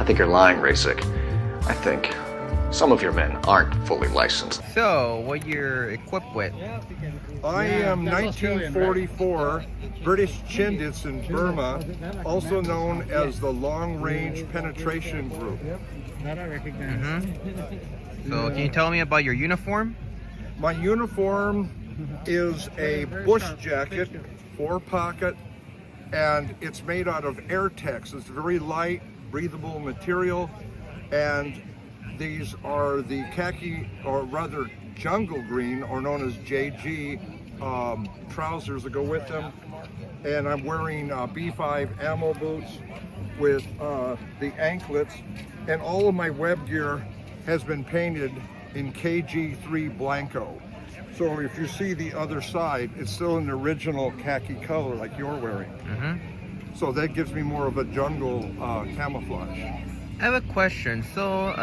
I think you're lying, Rasik. I think some of your men aren't fully licensed. So, what you're equipped with? I am 1944 British Chindits in Burma, also known as the Long Range Penetration Group. So, can you tell me about your uniform? My uniform is a bush jacket, 4-pocket, and it's made out of Airtex. It's very light, breathable material, and these are the khaki, or rather jungle green, or known as JG, trousers that go with them. And I'm wearing B5 ammo boots with the anklets, and all of my web gear has been painted in KG3 Blanco. So if you see the other side, it's still an original khaki color like you're wearing. So that gives me more of a jungle camouflage. I have a question. So,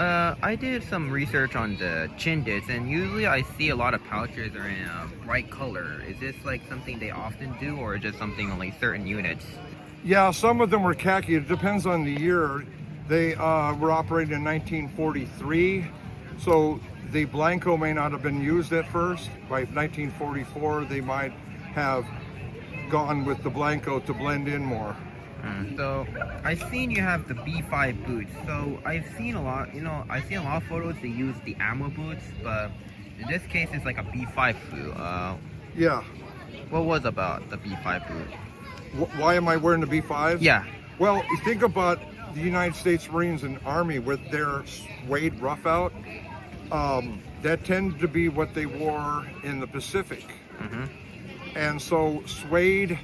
I did some research on the Chindits, and usually I see a lot of pouches are in a bright color. Is this like something they often do, or just something on like certain units? Yeah, some of them were khaki. It depends on the year. They were operated in 1943, so the Blanco may not have been used at first. By 1944, they might have gone with the Blanco to blend in more. So I've seen you have the B5 boots. So I've seen a lot, I've seen a lot of photos they use the ammo boots, but in this case it's like a B5 boot. Yeah. What was about the B5 boot? Why am I wearing the B5s? Yeah. Well, you think about the United States Marines and Army with their suede rough out. That tended to be what they wore in the Pacific. And so suede,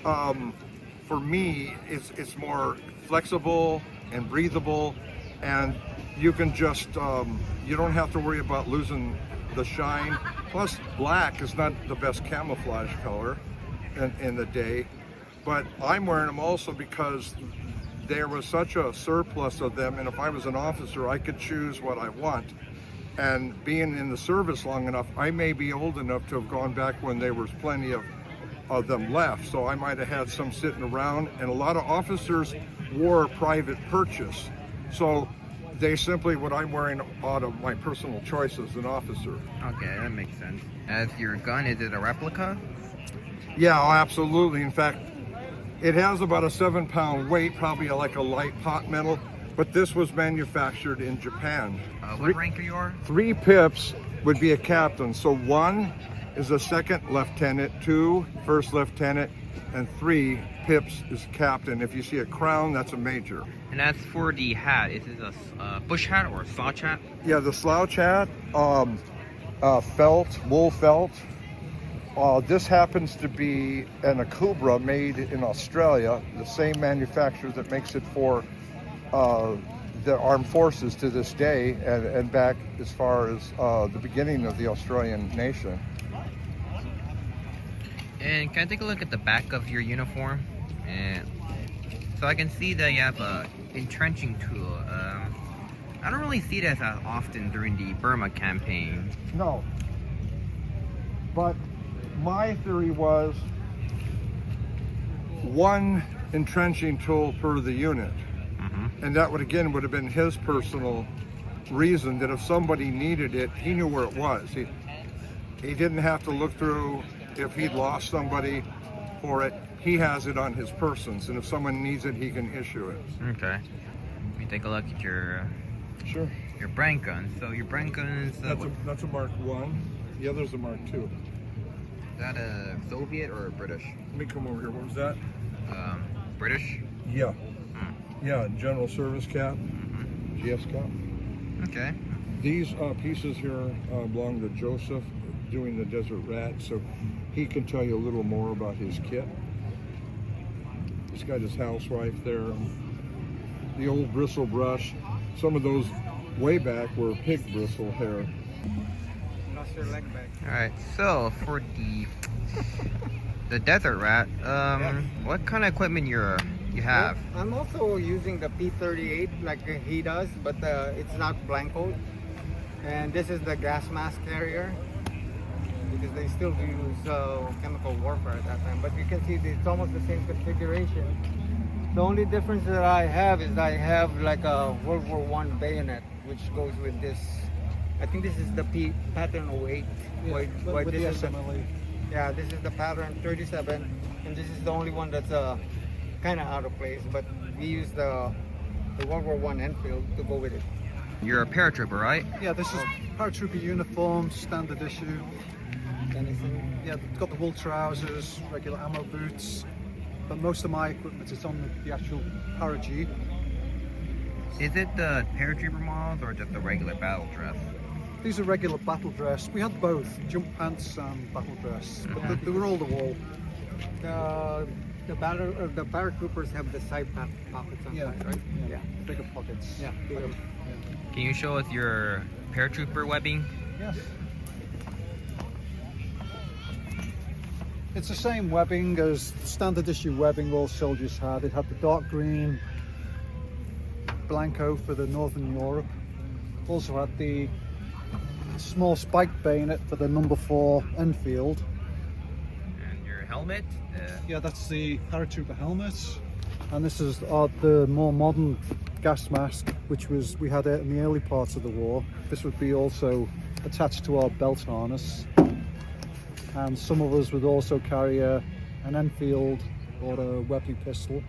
for me, it's more flexible and breathable, and you can just, you don't have to worry about losing the shine. Plus, black is not the best camouflage color in the day, but I'm wearing them also because there was such a surplus of them, and if I was an officer, I could choose what I want. And being in the service long enough, I may be old enough to have gone back when there was plenty of them left, so I might have had some sitting around, and a lot of officers wore private purchase, so they simply, what I'm wearing out of my personal choice as an officer. Okay, that makes sense. As your gun, is it a replica? Yeah, absolutely. In fact, it has about a 7-pound weight, probably like a light pot metal, but this was manufactured in Japan. What rank are you? 3 pips would be a captain, so 1 is a second lieutenant, 2 first lieutenant, and 3 pips is captain. If you see a crown, that's a major. And as for the hat, is it a bush hat or a slouch hat? Yeah, the slouch hat, felt, wool felt. This happens to be an Akubra made in Australia, the same manufacturer that makes it for the armed forces to this day, and back as far as the beginning of the Australian nation. And can I take a look at the back of your uniform? And so I can see that you have a entrenching tool. I don't really see that as often during the Burma campaign. No, but my theory was 1 entrenching tool per the unit. And that would have been his personal reason, that if somebody needed it, he knew where it was. He didn't have to look through if he'd lost somebody for it. He has it on his persons, and if someone needs it, he can issue it. Okay. Let me take a look at your your brand gun. So your brand gun is that's a Mark 1. The other's a Mark 2. Is that a Soviet or a British? Let me come over here. What was that? British? Yeah. Yeah, General Service Cap, GS Cap. Okay. These pieces here belong to Joseph doing the Desert Rat, so he can tell you a little more about his kit. He's got his housewife there. The old bristle brush. Some of those way back were pig bristle hair. Alright, so for the Desert Rat, what kind of equipment you have? Well, I'm also using the P38 like he does, but it's not Blanco. And this is the gas mask carrier, because they still use chemical warfare at that time. But you can see it's almost the same configuration The only difference that I have is I have like a World War I bayonet, which goes with this. I think this is the pattern 08. Yeah, with the this is SMLE. yeah, this is the pattern 37, and this is the only one that's kind of out of place. But we use the World War I Enfield to go with it. You're a paratrooper, right? Yeah, this is paratrooper uniform, standard issue. Denison. Yeah, it's got the wool trousers, regular ammo boots, but most of my equipment is on the actual para Jeep. Is it the paratrooper models or just the regular battle dress? These are regular battle dress. We had both, jump pants and battle dress, but they were all the wool. The paratroopers have the side pockets on side, right? Yeah, bigger pockets. Yeah. Can you show us your paratrooper webbing? Yes. It's the same webbing as standard issue webbing all soldiers had. It had the dark green blanco for the Northern Europe. Also had the small spike bayonet for the number 4 Enfield. And your helmet? Yeah, that's the paratrooper helmet. And this is the more modern gas mask, which we had it in the early parts of the war. This would be also attached to our belt harness. And some of us would also carry an Enfield or a weapon pistol.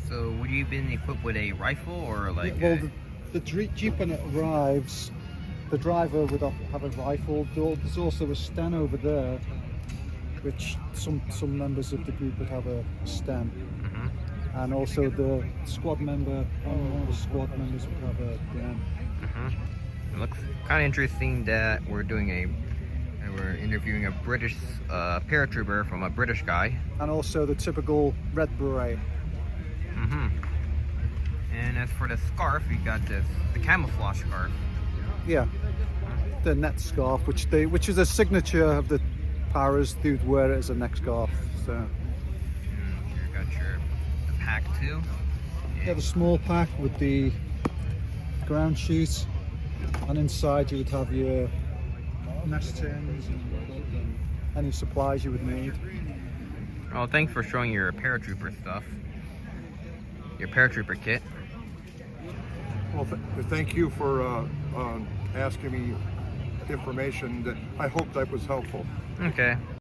So would you have been equipped with a rifle or like Well, the Jeep when it arrives, the driver would have a rifle. There's also a Sten over there, which some members of the group would have a Sten. And also the squad member, one of the squad members would have a gun. It looks kind of interesting that we're interviewing a British paratrooper from a British guy. And also the typical red beret. And as for the scarf, we got the camouflage scarf. Yeah, the net scarf, which is a signature of the paras. They would wear it as a neck scarf. So You got the pack too. yeah, the small pack with the ground sheet, and inside you would have your mess tins and any supplies you would need. Oh, thanks for showing your paratrooper stuff. Your paratrooper kit. Well, thank you for asking me information. That I hope that was helpful. Okay.